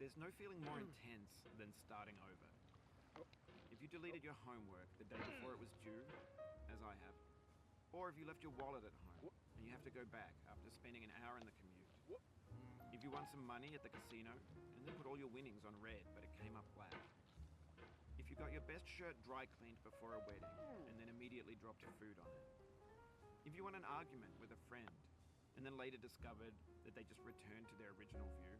There's no feeling more intense than starting over. If you deleted your homework the day before it was due, as I have, or if you left your wallet at home and you have to go back after spending an hour in the commute. If you won some money at the casino and then put all your winnings on red but it came up black. If you got your best shirt dry cleaned before a wedding and then immediately dropped food on it. If you won an argument with a friend and then later discovered that they just returned to their original view.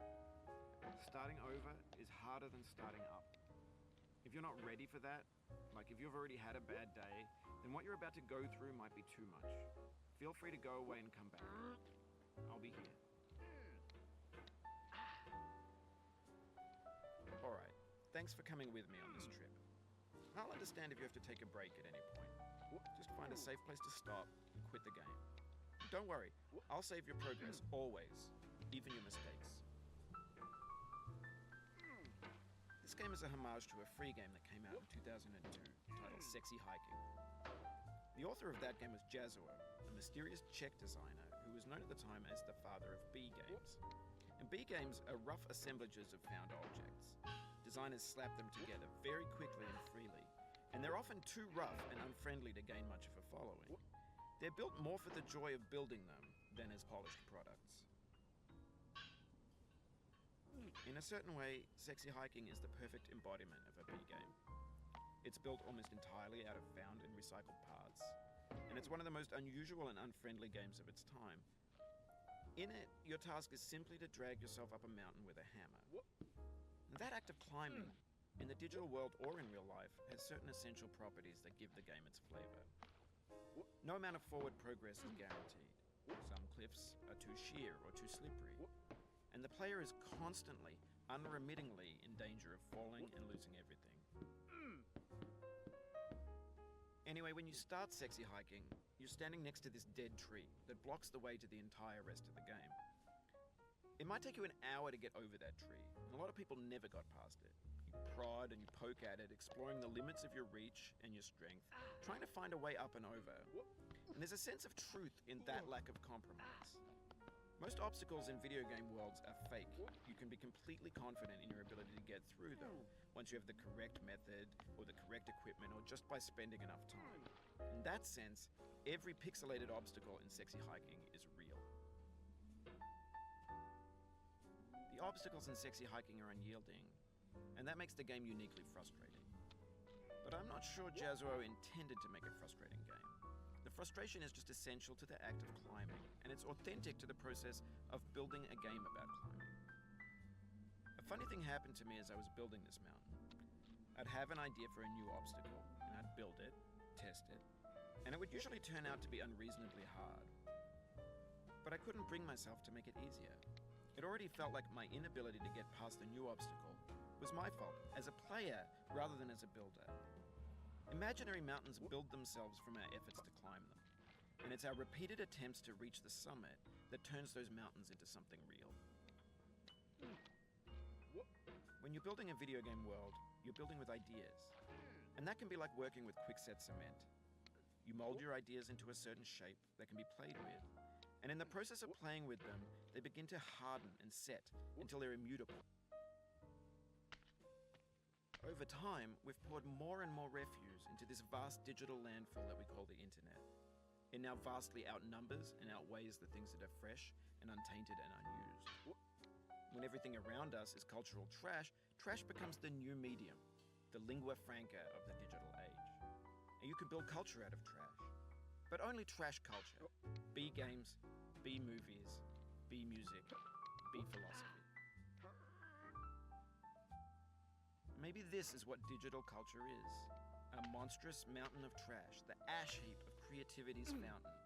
Starting over is harder than starting up. If you're not ready for that, like if you've already had a bad day, then what you're about to go through might be too much. Feel free to go away and come back. I'll be here. Alright, thanks for coming with me on this trip. I'll understand if you have to take a break at any point. Just find a safe place to stop and quit the game. Don't worry, I'll save your progress, always, even your mistakes. This game is a homage to a free game that came out in 2002, titled Sexy Hiking. The author of that game was Jazuo, a mysterious Czech designer who was known at the time as the father of B games. And B games are rough assemblages of found objects. Designers slap them together very quickly and freely, and they're often too rough and unfriendly to gain much of a following. They're built more for the joy of building them than as polished products. In a certain way, Sexy Hiking is the perfect embodiment of a B game. It's built almost entirely out of found and recycled parts, and it's one of the most unusual and unfriendly games of its time. In it, your task is simply to drag yourself up a mountain with a hammer. And that act of climbing, in the digital world or in real life, has certain essential properties that give the game its flavor. No amount of forward progress is guaranteed. Some cliffs are too sheer or too slippery, and the player is constantly, unremittingly in danger of falling and losing everything. Anyway, when you start Sexy Hiking, you're standing next to this dead tree that blocks the way to the entire rest of the game. It might take you an hour to get over that tree, and a lot of people never got past it. You prod and you poke at it, exploring the limits of your reach and your strength, trying to find a way up and over. And there's a sense of truth in that lack of compromise. Most obstacles in video game worlds are fake. You can be completely confident in your ability to get through them once you have the correct method or the correct equipment or just by spending enough time. In that sense, every pixelated obstacle in Sexy Hiking is real. The obstacles in Sexy Hiking are unyielding, and that makes the game uniquely frustrating. But I'm not sure Jazuo intended to make a frustrating game. The frustration is just essential to the act of climbing, and it's authentic to the process of building a game about climbing. A funny thing happened to me as I was building this mountain. I'd have an idea for a new obstacle, and I'd build it, test it, and it would usually turn out to be unreasonably hard. But I couldn't bring myself to make it easier. It already felt like my inability to get past the new obstacle was my fault as a player rather than as a builder. Imaginary mountains build themselves from our efforts to climb them, and it's our repeated attempts to reach the summit that turns those mountains into something real. When you're building a video game world, you're building with ideas, and that can be like working with quickset cement. You mold your ideas into a certain shape that can be played with, and in the process of playing with them, they begin to harden and set until they're immutable. Over time, we've poured more and more refuse into this vast digital landfill that we call the internet. It now vastly outnumbers and outweighs the things that are fresh and untainted and unused. When everything around us is cultural trash, trash becomes the new medium, the lingua franca of the digital age. And you can build culture out of trash. But only trash culture. B games, B movies, B music, B philosophy. Maybe this is what digital culture is. A monstrous mountain of trash, the ash heap of creativity's fountain.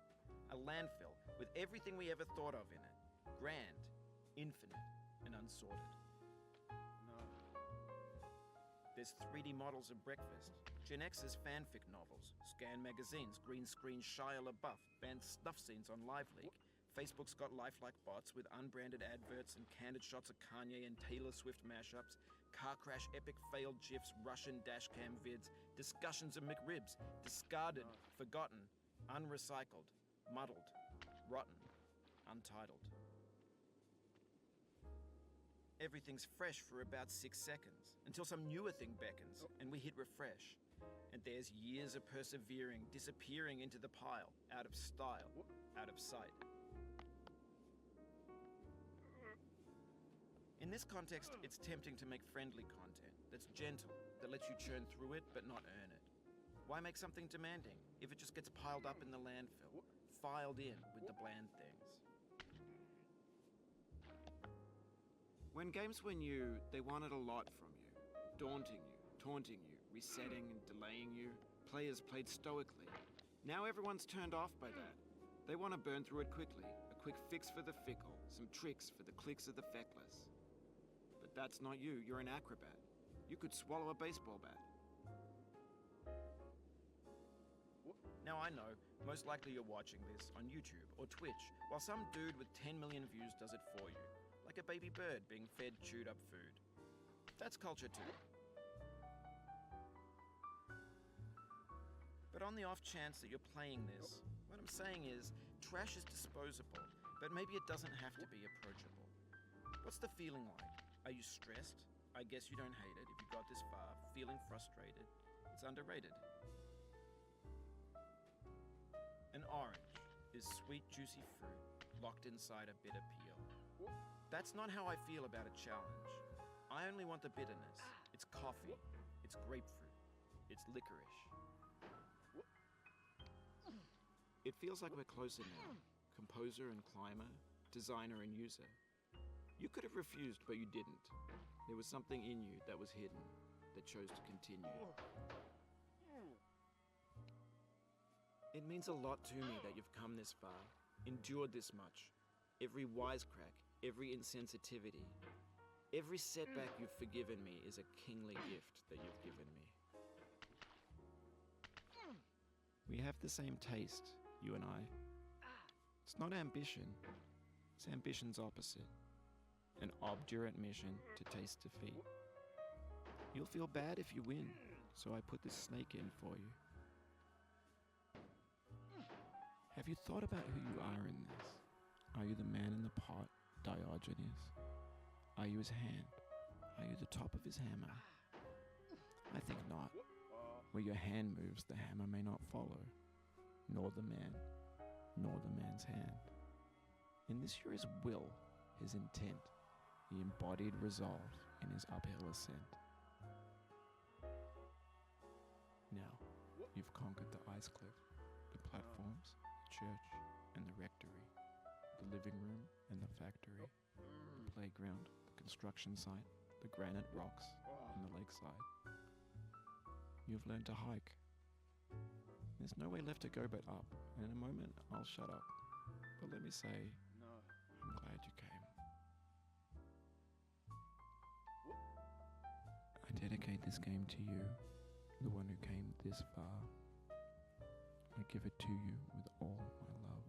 A landfill with everything we ever thought of in it. Grand, infinite, and unsorted. No. There's 3D models of breakfast, Gen X's fanfic novels, scan magazines, green screen Shia LaBeouf, banned snuff scenes on LiveLeak. Facebook's got lifelike bots with unbranded adverts and candid shots of Kanye and Taylor Swift mashups, car crash epic failed GIFs, Russian dashcam vids, discussions of McRibs, discarded, forgotten, unrecycled, muddled, rotten, untitled. Everything's fresh for about 6 seconds, until some newer thing beckons, and we hit refresh. And there's years of persevering disappearing into the pile, out of style, out of sight. In this context, it's tempting to make friendly content that's gentle, that lets you churn through it but not earn it. Why make something demanding if it just gets piled up in the landfill, filed in with the bland things? When games were new, they wanted a lot from you. Daunting you, taunting you, resetting and delaying you. Players played stoically. Now everyone's turned off by that. They want to burn through it quickly. A quick fix for the fickle. Some tricks for the clicks of the feckless. But that's not you. You're an acrobat. You could swallow a baseball bat. Now I know, most likely you're watching this on YouTube or Twitch, while some dude with 10 million views does it for you. Like a baby bird being fed chewed up food. That's culture too. But on the off chance that you're playing this, what I'm saying is, trash is disposable, but maybe it doesn't have to be approachable. What's the feeling like? Are you stressed? I guess you don't hate it if you got this far. Feeling frustrated? It's underrated. An orange is sweet, juicy fruit locked inside a bitter peel. That's not how I feel about a challenge. I only want the bitterness. It's coffee. It's grapefruit. It's licorice. It feels like we're closer now. Composer and climber, designer and user. You could have refused, but you didn't. There was something in you that was hidden, that chose to continue. It means a lot to me that you've come this far, endured this much. Every wisecrack, every insensitivity, every setback you've forgiven me is a kingly gift that you've given me. We have the same taste, you and I. It's not ambition, it's ambition's opposite. An obdurate mission to taste defeat. You'll feel bad if you win, so I put this snake in for you. Have you thought about who you are in this? Are you the man in the pot, Diogenes? Are you his hand? Are you the top of his hammer? I think not. Where your hand moves, the hammer may not follow, nor the man, nor the man's hand. In this you're his will, his intent, the embodied resolve in his uphill ascent. Now, you've conquered the ice cliff, the platforms, the church, and the rectory, the living room and the factory, the playground, the construction site, the granite rocks, and the lakeside. You've learned to hike. There's no way left to go but up, and in a moment I'll shut up. But let me say, I'm glad you came. I dedicate this game to you, the one who came this far. I give it to you with all my love.